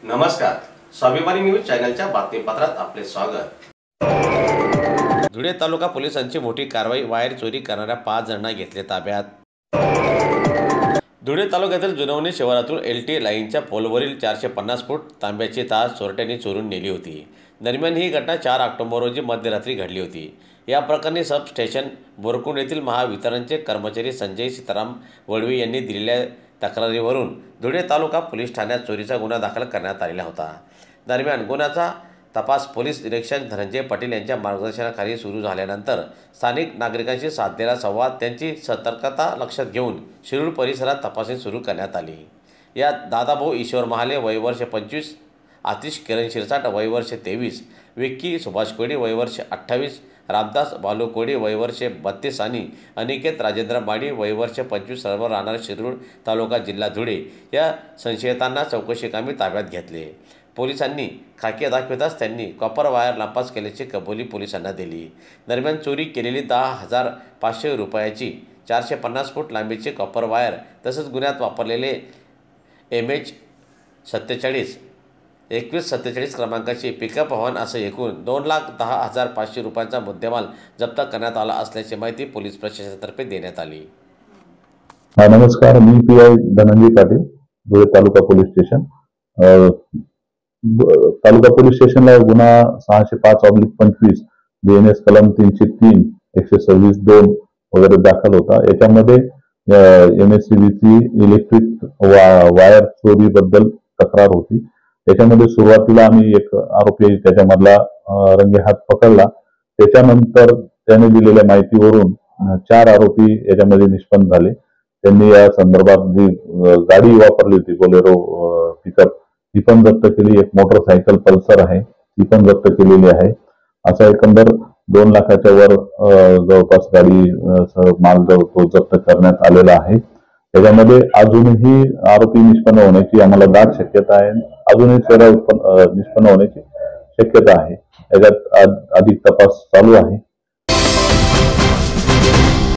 नमस्कार, स्वाभिमानी न्यूज चॅनलच्या बातमीपत्रात आपले स्वागत। धुळे तालुका पोलिसांची मोठी कारवाई, वायर चोरी करणाऱ्या 5 जणांना घेतले ताब्यात। धुळे तालुक्यातील जुनवणे शिवारातून LTE लाईनच्या पोलवरील 450 फूट तांब्याची तार चोरट्यांनी चोरून नेली होती। दरम्यान ही घटना 4 ऑक्टोबर रोजी मध्यरात्री घडली होती। या प्रकरणी सब स्टेशन बोरकुंड येथील महावितरणचे कर्मचारी संजय सीताराम वळवी यांनी दिलेल्या तक्रारीवरून धुळे तालुका पोलीस ठाण्यात चोरीचा गुन्हा दाखल करण्यात आलेला होता। दरम्यान गुन्ह्याचा तपास पोलीस निरीक्षक धनंजय पाटील यांच्या मार्गदर्शनाखाली सुरू झाल्यानंतर स्थानिक नागरिकांशी साधलेला संवाद त्यांची सतर्कता लक्षात घेऊन शिरूर परिसरात तपासणी सुरू करण्यात आली। यात दादाभाऊ ईश्वर महाले वय वर्ष 25, आतिश किरण शिरसाट वय वर्ष 23, विक्की सुभाष कोडी वय वर्ष 28, रामदास बालू कोडी वय वर्ष 32 आणि अनिकेत राजेंद्र माडी वय वर्ष 25 सर्व राहणार शिरूर तालुका जिल्हा धुळे या संशयितांना चौकशीकामी ताब्यात घेतले। पोलिसांनी खाकी दाखवताच त्यांनी कॉपर वायर नापास केल्याची कबुली पोलिसांना दिली। दरम्यान चोरी केलेली 10,500 रुपयाची 450 फूट लांबीची कॉपर वायर तसंच गुन्ह्यात वापरलेले MH47 2147 क्रमांकाची पिकअप वाहन असं एकूण 2,10,500 रुपयांचा मुद्देमाल जप्त करण्यात आला असल्याची माहिती पोलीस प्रशासनातर्फे देण्यात आली। नमस्कार, मी PI धनंजय पाटील, धुळे तालुका पोलीस स्टेशन। तालुका पोलीस स्टेशनला गुन्हा 605/25 BNS कलम 303 126(2) वगैरे दाखल होता। याच्यामध्ये MSCBची इलेक्ट्रिक वायर चोरी बद्दल तक्रार होती। याच्यामध्ये सुरुवातीला आम्ही एक आरोपी त्याच्यामधला रंगेहात पकडला। त्याच्यानंतर त्याने दिलेल्या माहितीवरून 4 आरोपी याच्यामध्ये निष्पन्न झाले। त्यांनी या संदर्भात जी गाडी वापरली होती बोलेरो पिकअप ती पण जप्त केली। एक मोटरसायकल पल्सर आहे ती पण जप्त केलेली आहे। असा एकंदर 2 लाखाच्या वर जवळपास गाडी माल जप्त करण्यात आलेला आहे। त्याच्यामध्ये अजूनही आरोपी निष्पन्न होण्याची आम्हाला दाट शक्यता आहे। अजूनही निष्पन्न होण्याची शक्यता आहे। याच्यात अधिक तपास चालू आहे।